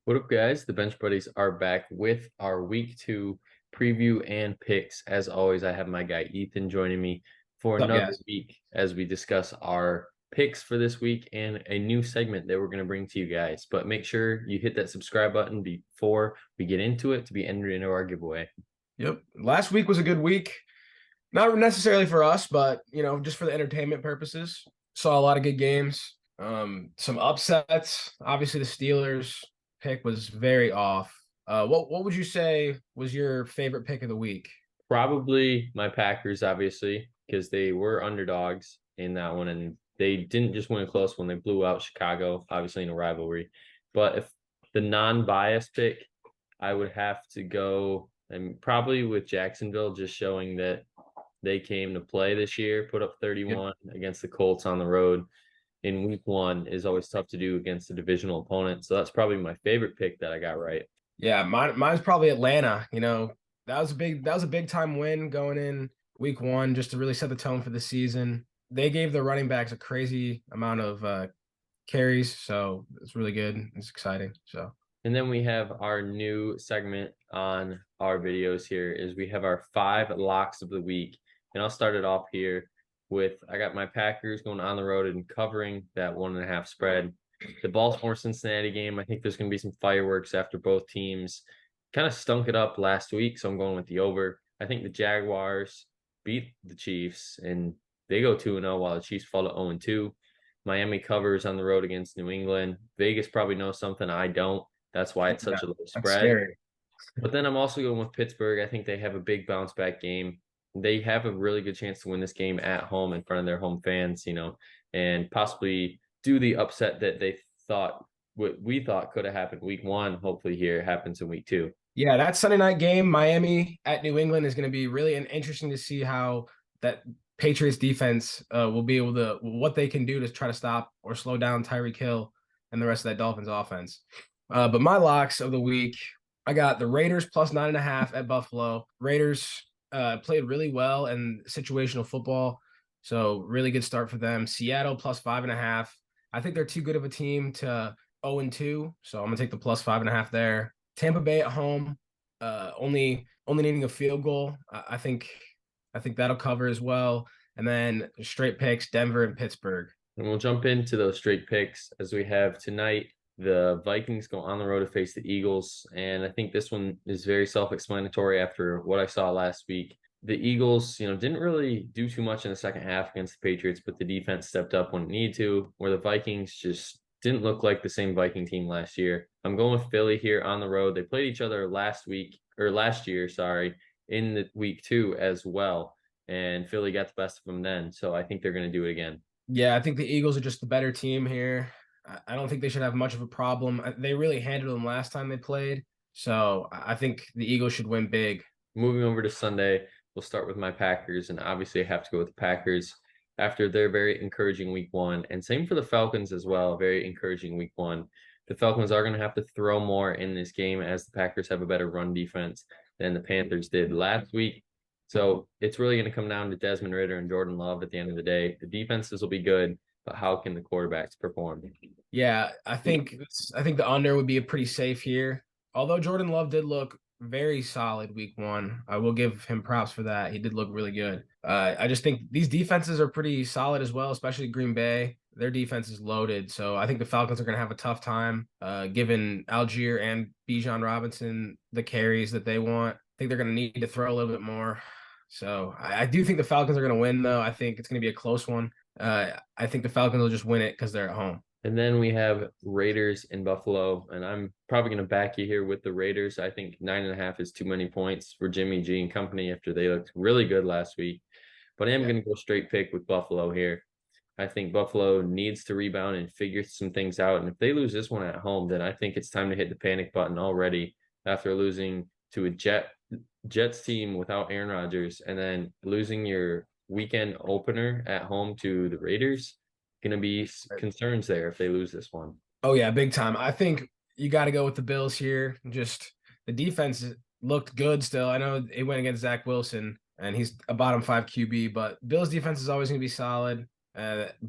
What up, guys? The Bench Buddies are back with our week two preview and picks. As always, I have my guy Ethan joining me for What's up, another guys? week as we discuss our picks for this week and a new segment that we're going to bring to you guys. But make sure you hit that subscribe button before we get into it to be entered into our giveaway. Yep. Last week was a good week. Not necessarily for us, but just for the entertainment purposes. Saw a lot of good games. Some upsets. Obviously, the Steelers pick was very off. What would you say was your favorite pick of the week? Probably my Packers, obviously, because they were underdogs in that one, and they didn't just win a close one. They blew out Chicago, obviously in a rivalry. But if the non-biased pick, I would have to go and probably with Jacksonville, just showing that they came to play this year, put up Yep. 31 against the Colts on the road in week one is always tough to do against a divisional opponent. So that's probably my favorite pick that I got right. Yeah, mine's probably Atlanta. That was a big time win going in week one, just to really set the tone for the season. They gave the running backs a crazy amount of carries, so it's really good. It's exciting. So And then we have our new segment on our videos here is we have our five locks of the week. And I'll start it off here with I got my Packers going on the road and covering that 1.5 spread. The Baltimore Cincinnati game, I think there's going to be some fireworks after both teams kind of stunk it up last week. So I'm going with the over. I think the Jaguars beat the Chiefs and they go 2-0 while the Chiefs fall to 0-2. Miami covers on the road against New England. Vegas probably knows something I don't. That's why it's yeah, such a low that's spread. scary. But then I'm also going with Pittsburgh. I think they have a big bounce back game. They have a really good chance to win this game at home in front of their home fans, and possibly do the upset that they thought what we thought could have happened week one. Hopefully, here it happens in week two. Yeah, that Sunday night game, Miami at New England, is going to be really interesting to see how that Patriots defense will be able to what they can do to try to stop or slow down Tyreek Hill and the rest of that Dolphins offense. But my locks of the week, I got the Raiders plus 9.5 at Buffalo. Raiders played really well in situational football, so really good start for them. Seattle plus 5.5. I think they're too good of a team to 0-2, so I'm gonna take the plus 5.5 there. Tampa Bay at home, only needing a field goal. I think that'll cover as well. And then straight picks, Denver and Pittsburgh. And we'll jump into those straight picks as we have tonight. The Vikings go on the road to face the Eagles. And I think this one is very self-explanatory after what I saw last week. The Eagles, didn't really do too much in the second half against the Patriots, but the defense stepped up when it needed to, where the Vikings just didn't look like the same Viking team last year. I'm going with Philly here on the road. They played each other last year, sorry, in the week two as well. And Philly got the best of them then. So I think they're going to do it again. Yeah, I think the Eagles are just the better team here. I don't think they should have much of a problem. They really handled them last time they played. So I think the Eagles should win big. Moving over to Sunday, we'll start with my Packers, and obviously I have to go with the Packers after their very encouraging week one. And same for the Falcons as well, very encouraging week one. The Falcons are going to have to throw more in this game as the Packers have a better run defense than the Panthers did last week. So it's really going to come down to Desmond Ridder and Jordan Love at the end of the day. The defenses will be good, but how can the quarterbacks perform? Yeah, I think the under would be a pretty safe here. Although Jordan Love did look very solid week one, I will give him props for that. He did look really good. I just think these defenses are pretty solid as well, especially Green Bay. Their defense is loaded, so I think the Falcons are going to have a tough time giving Algier and Bijan Robinson the carries that they want. I think they're going to need to throw a little bit more. So I do think the Falcons are going to win, though. I think it's going to be a close one. I think the Falcons will just win it because they're at home. And then we have Raiders in Buffalo, and I'm probably going to back you here with the Raiders. I think 9.5 is too many points for Jimmy G and company after they looked really good last week. But I am Yeah. going to go straight pick with Buffalo here. I think Buffalo needs to rebound and figure some things out. And if they lose this one at home, then I think it's time to hit the panic button already after losing to a Jets team without Aaron Rodgers and then losing your weekend opener at home to the Raiders. Going to be concerns there if they lose this one. Oh yeah, big time. I think you got to go with the Bills here. Just the defense looked good still. I know it went against Zach Wilson, and he's a bottom five QB, but Bills defense is always going to be solid.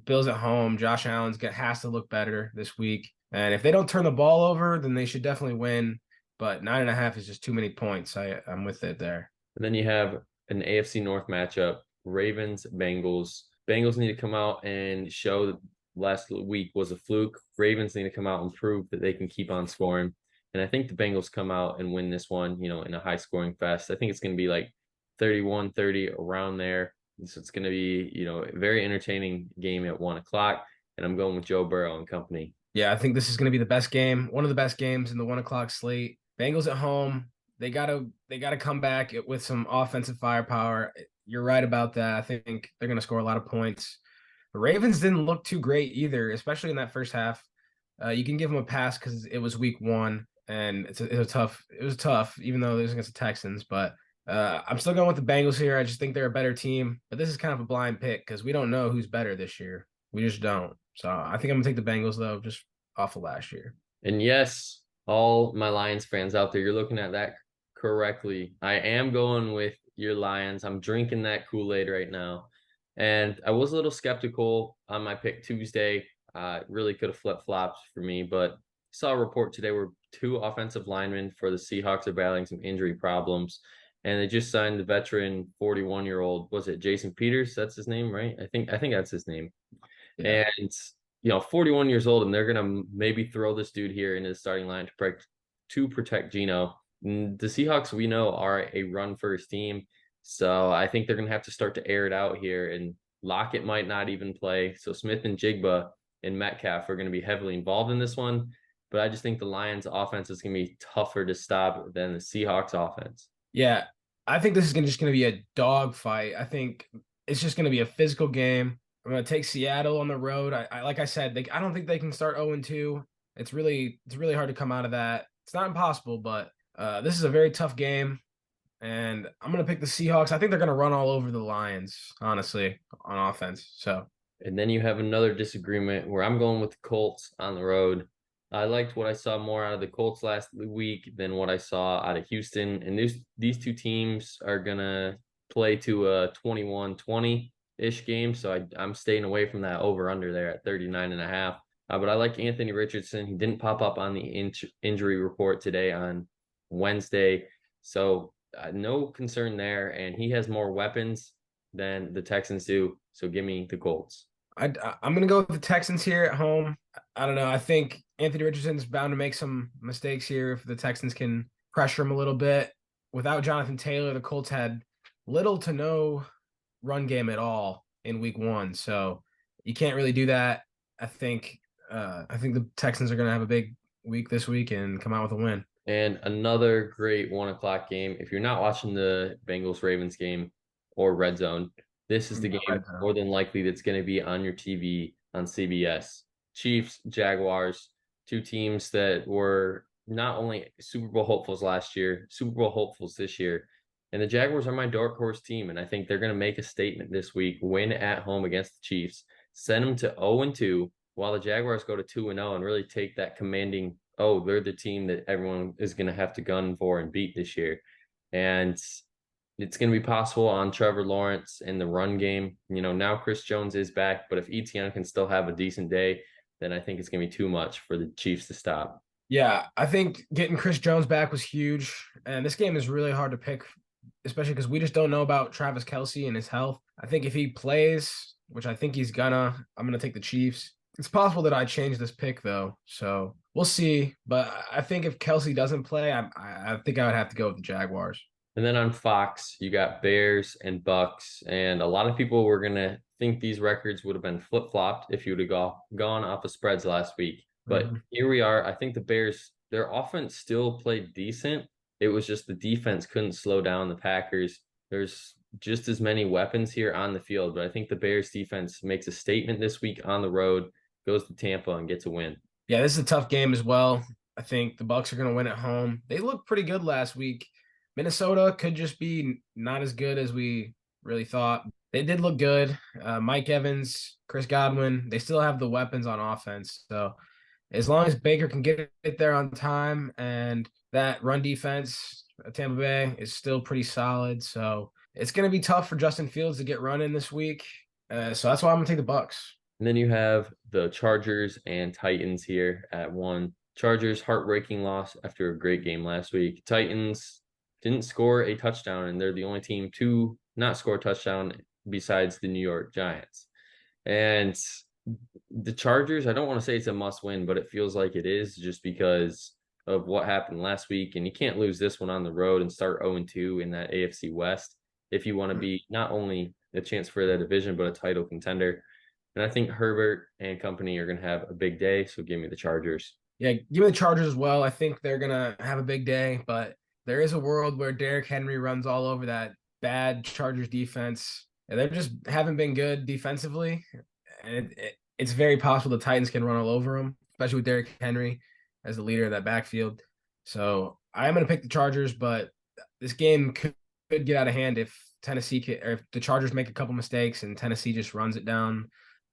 Bills at home. Josh Allen's has to look better this week, And if they don't turn the ball over, then they should definitely win. But 9.5 is just too many points. I'm with it there. And then you have an AFC North matchup, Ravens, Bengals. Bengals need to come out and show that last week was a fluke. Ravens need to come out and prove that they can keep on scoring. And I think the Bengals come out and win this one, in a high scoring fest. I think it's going to be like 31-30 around there. So it's going to be, a very entertaining game at 1 o'clock. And I'm going with Joe Burrow and company. Yeah, I think this is going to be the best game, one of the best games in the 1 o'clock slate. Bengals at home. They gotta come back with some offensive firepower. You're right about that. I think they're going to score a lot of points. The Ravens didn't look too great either, especially in that first half. You can give them a pass because it was week 1 and it was tough, even though it was against the Texans. But I'm still going with the Bengals here. I just think they're a better team. But this is kind of a blind pick because we don't know who's better this year. We just don't. So I think I'm gonna take the Bengals though, just off of last year. And yes, all my Lions fans out there, you're looking at that correctly. I am going with your Lions. I'm drinking that Kool-Aid right now. And I was a little skeptical on my pick Tuesday. Really could have flip-flopped for me, but I saw a report today where 2 offensive linemen for the Seahawks are battling some injury problems. And they just signed the veteran 41-year-old, was it Jason Peters? That's his name, right? I think that's his name. Yeah. And 41 years old, and they're gonna maybe throw this dude here into the starting line to protect Geno. And the Seahawks, we know, are a run first team, so I think they're gonna have to start to air it out here. And Lockett might not even play, so Smith and Jigba and Metcalf are gonna be heavily involved in this one. But I just think the Lions' offense is gonna be tougher to stop than the Seahawks' offense. Yeah. I think this is just gonna be a dog fight. I think it's just gonna be a physical game. I'm gonna take Seattle on the road. I like I said, I don't think they can start 0-2. It's really hard to come out of that. It's not impossible, but this is a very tough game. And I'm gonna pick the Seahawks. I think they're gonna run all over the Lions, honestly, on offense. So And then you have another disagreement where I'm going with the Colts on the road. I liked what I saw more out of the Colts last week than what I saw out of Houston. And these 2 teams are gonna play to a 21-20-ish game. So I'm staying away from that over under there at 39.5. But I like Anthony Richardson. He didn't pop up on the injury report today on Wednesday. So no concern there. And he has more weapons than the Texans do. So give me the Colts. I'm gonna go with the Texans here at home. I don't know. I think Anthony Richardson's bound to make some mistakes here if the Texans can pressure him a little bit. Without Jonathan Taylor, the Colts had little to no run game at all in week 1. So you can't really do that. I think the Texans are gonna have a big week this week and come out with a win. And another great 1 o'clock game. If you're not watching the Bengals Ravens game or Red Zone, this is the game more than likely that's going to be on your TV on CBS. Chiefs, Jaguars, 2 teams that were not only Super Bowl hopefuls last year, Super Bowl hopefuls this year. And the Jaguars are my dark horse team, and I think they're going to make a statement this week, win at home against the Chiefs, send them to 0-2, while the Jaguars go to 2-0 and really take that commanding, they're the team that everyone is going to have to gun for and beat this year. And it's going to be possible on Trevor Lawrence in the run game. Now Chris Jones is back, but if Etienne can still have a decent day, then I think it's going to be too much for the Chiefs to stop. Yeah, I think getting Chris Jones back was huge. And this game is really hard to pick, especially because we just don't know about Travis Kelce and his health. I think if he plays, which I think he's I'm gonna take the Chiefs. It's possible that I change this pick though, so we'll see. But I think if Kelce doesn't play, I think I would have to go with the Jaguars. And then on Fox, you got Bears and Bucks, and a lot of people were gonna think these records would have been flip-flopped if you would have gone off of spreads last week. But here we are. I think the Bears, their offense still played decent. It was just the defense couldn't slow down the Packers. There's just as many weapons here on the field, but I think the Bears defense makes a statement this week on the road, goes to Tampa and gets a win. Yeah, this is a tough game as well. I think the Bucks are going to win at home. They looked pretty good last week. Minnesota could just be not as good as we really thought. They did look good. Mike Evans, Chris Godwin, they still have the weapons on offense. So as long as Baker can get it there on time and that run defense at Tampa Bay is still pretty solid. So it's going to be tough for Justin Fields to get running this week. So that's why I'm going to take the Bucks. And then you have the Chargers and Titans here at 1. Chargers heartbreaking loss after a great game last week. Titans didn't score a touchdown, and they're the only team to not score a touchdown besides the New York Giants. And the Chargers, I don't want to say it's a must win, but it feels like it is just because of what happened last week. And you can't lose this one on the road and start 0-2 in that AFC West if you want to be not only a chance for the division, but a title contender. And I think Herbert and company are going to have a big day. So give me the Chargers. Yeah, give me the Chargers as well. I think they're gonna have a big day, but there is a world where Derrick Henry runs all over that bad Chargers defense. And they just haven't been good defensively, and it's very possible the Titans can run all over them, especially with Derrick Henry as the leader of that backfield. So I am gonna pick the Chargers, but this game could get out of hand if or if the Chargers make a couple mistakes and Tennessee just runs it down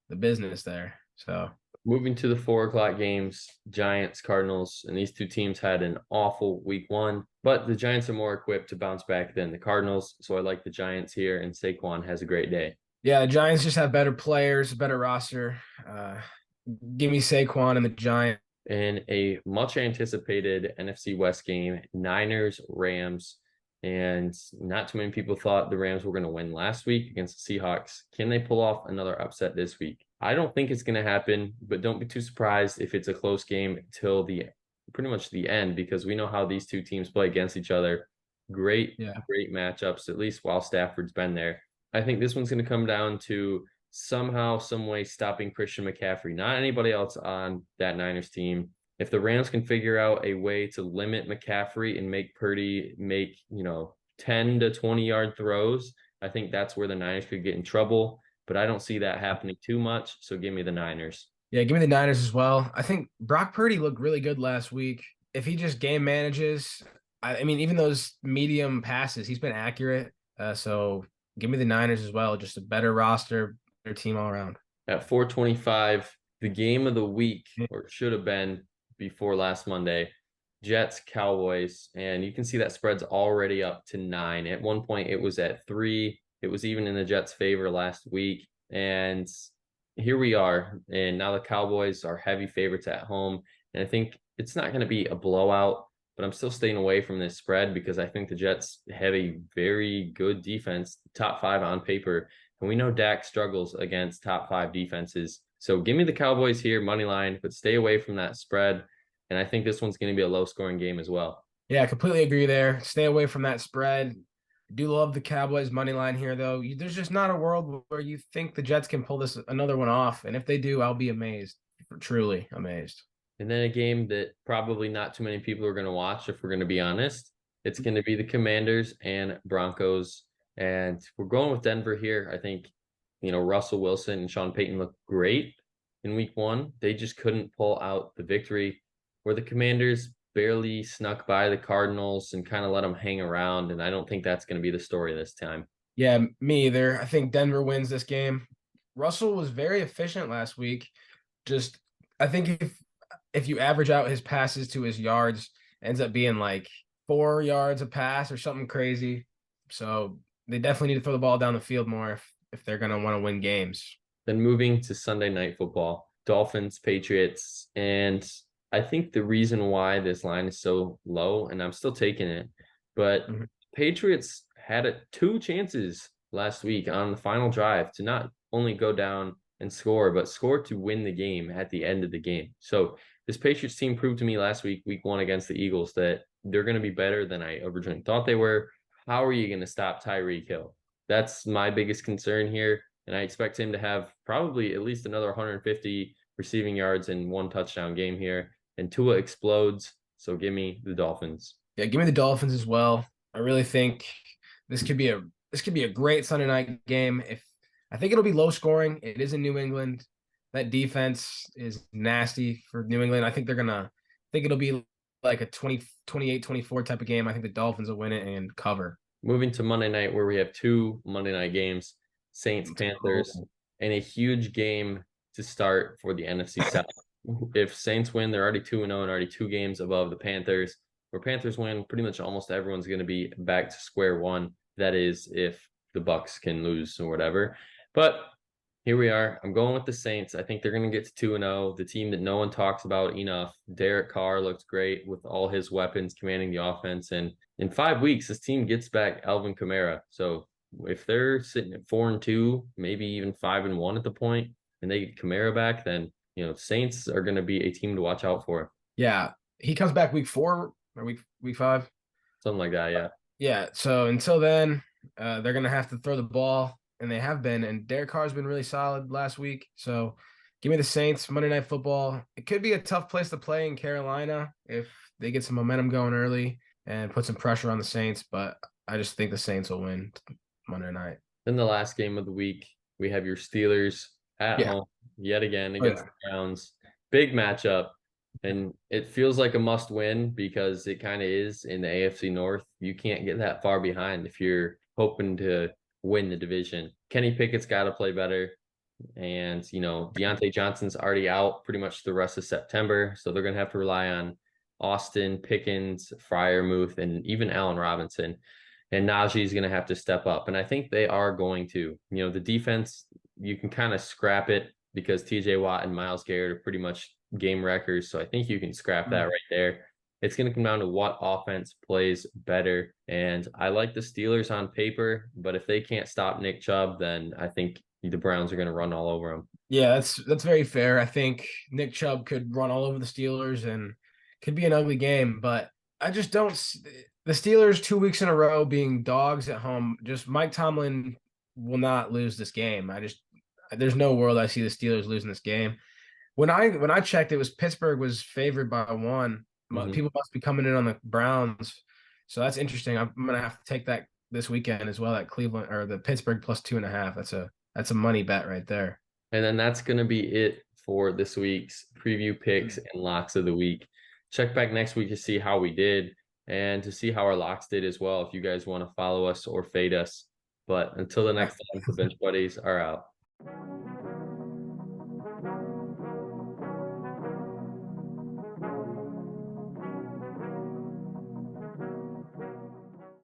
the business there. So Moving to the 4 o'clock games, Giants, Cardinals, and these two teams had an awful week 1, but the Giants are more equipped to bounce back than the Cardinals. So I like the Giants here, and Saquon has a great day. yeah, the Giants just have better players, better roster. Give me Saquon and the Giants. In a much anticipated NFC West game, Niners, Rams, and not too many people thought the Rams were going to win last week against the Seahawks. Can they pull off another upset this week? I don't think it's going to happen, but don't be too surprised if it's a close game till the pretty much the end, because we know how these two teams play against each other. Great, Yeah. great matchups, at least while Stafford's been there. I think this one's going to come down to somehow, some way stopping Christian McCaffrey, not anybody else on that Niners team. If the Rams can figure out a way to limit McCaffrey and make Purdy make, 10 to 20 yard throws, I think that's where the Niners could get in trouble. But I don't see that happening too much. So give me the Niners. Yeah, give me the Niners as well. I think Brock Purdy looked really good last week. If he just game manages, I mean, even those medium passes, he's been accurate. So give me the Niners as well. Just a better roster, better team all around. At 425, the game of the week, or it should have been before last Monday, Jets, Cowboys. And you can see that spread's already up to 9. At one point, it was at 3. It was even in the Jets' favor last week. And here we are. And now the Cowboys are heavy favorites at home. And I think it's not going to be a blowout, but I'm still staying away from this spread because I think the Jets have a very good defense, top 5 on paper. And we know Dak struggles against top 5 defenses. So give me the Cowboys here, money line, but stay away from that spread. And I think this one's going to be a low scoring game as well. Yeah, I completely agree there. Stay away from that spread. Do love the Cowboys money line here, though. There's just not a world where you think the Jets can pull this another one off. And if they do, I'll be amazed, truly amazed. And then a game that probably not too many people are going to watch, if we're going to be honest. It's going to be the Commanders and Broncos. And we're going with Denver here. I think, Russell Wilson and Sean Payton look great in week 1. They just couldn't pull out the victory, where the Commanders barely snuck by the Cardinals and kind of let them hang around. And I don't think that's going to be the story this time. Yeah, me either. I think Denver wins this game. Russell was very efficient last week. Just, I think if you average out his passes to his yards, ends up being like 4 yards a pass or something crazy. So they definitely need to throw the ball down the field more if they're going to want to win games. Then moving to Sunday Night Football, Dolphins, Patriots. And I think the reason why this line is so low, and I'm still taking it, but Patriots had 2 chances last week on the final drive to not only go down and score, but score to win the game at the end of the game. So this Patriots team proved to me last week 1 against the Eagles, that they're going to be better than I originally thought they were. How are you going to stop Tyreek Hill? That's my biggest concern here. And I expect him to have probably at least another 150 receiving yards in 1 touchdown game here. And Tua explodes. So give me the Dolphins. Yeah, give me the Dolphins as well. I really think this could be a great Sunday night game. I think it'll be low scoring. It is in New England. That defense is nasty for New England. I think it'll be like a 28-24 type of game. I think the Dolphins will win it and cover. Moving to Monday night, where we have 2 Monday night games, Saints, Panthers, and a huge game to start for the NFC South. If Saints win, they're already 2-0 and already 2 games above the Panthers. Where Panthers win, pretty much almost everyone's going to be back to square one. That is, if the Bucks can lose or whatever. But Here we are. I'm going with the Saints. I think they're going to get to 2-0, the team that no one talks about enough. Derek Carr looks great with all his weapons commanding the offense. And in 5 weeks, this team gets back Alvin Kamara. So if they're sitting at 4-2, maybe even 5-1 at the point, and they get Kamara back, then Saints are going to be a team to watch out for. Yeah, he comes back week 4 or week 5. Something like that, yeah. Yeah. So until then, they're gonna have to throw the ball, and they have been. And Derek Carr's been really solid last week. So give me the Saints Monday Night Football. It could be a tough place to play in Carolina if they get some momentum going early and put some pressure on the Saints. But I just think the Saints will win Monday night. Then the last game of the week, we have your Steelers at Yeah. home yet again Oh, against yeah. the Browns. Big matchup. And it feels like a must win because it kind of is in the AFC North. You can't get that far behind if you're hoping to win the division. Kenny Pickett's got to play better. And, Deontay Johnson's already out pretty much the rest of September. So they're going to have to rely on Austin, Pickens, Freiermuth, and even Allen Robinson. And Najee's going to have to step up. And I think they are going to. The defense, you can kind of scrap it because TJ Watt and Myles Garrett are pretty much game wreckers. So I think you can scrap that right there. It's going to come down to what offense plays better. And I like the Steelers on paper, but if they can't stop Nick Chubb, then I think the Browns are going to run all over them. Yeah, that's very fair. I think Nick Chubb could run all over the Steelers and could be an ugly game, but I just don't the Steelers 2 weeks in a row being dogs at home. Just Mike Tomlin will not lose this game. There's no world I see the Steelers losing this game. When I checked, it was Pittsburgh was favored by 1. People must be coming in on the Browns, so that's interesting. I'm gonna have to take that this weekend as well at Cleveland or the Pittsburgh plus 2.5. That's a money bet right there. And then that's going to be it for this week's preview picks and locks of the week. Check back next week to see how we did and to see how our locks did as well if you guys want to follow us or fade us. But until the next time, the Bench Buddies are out.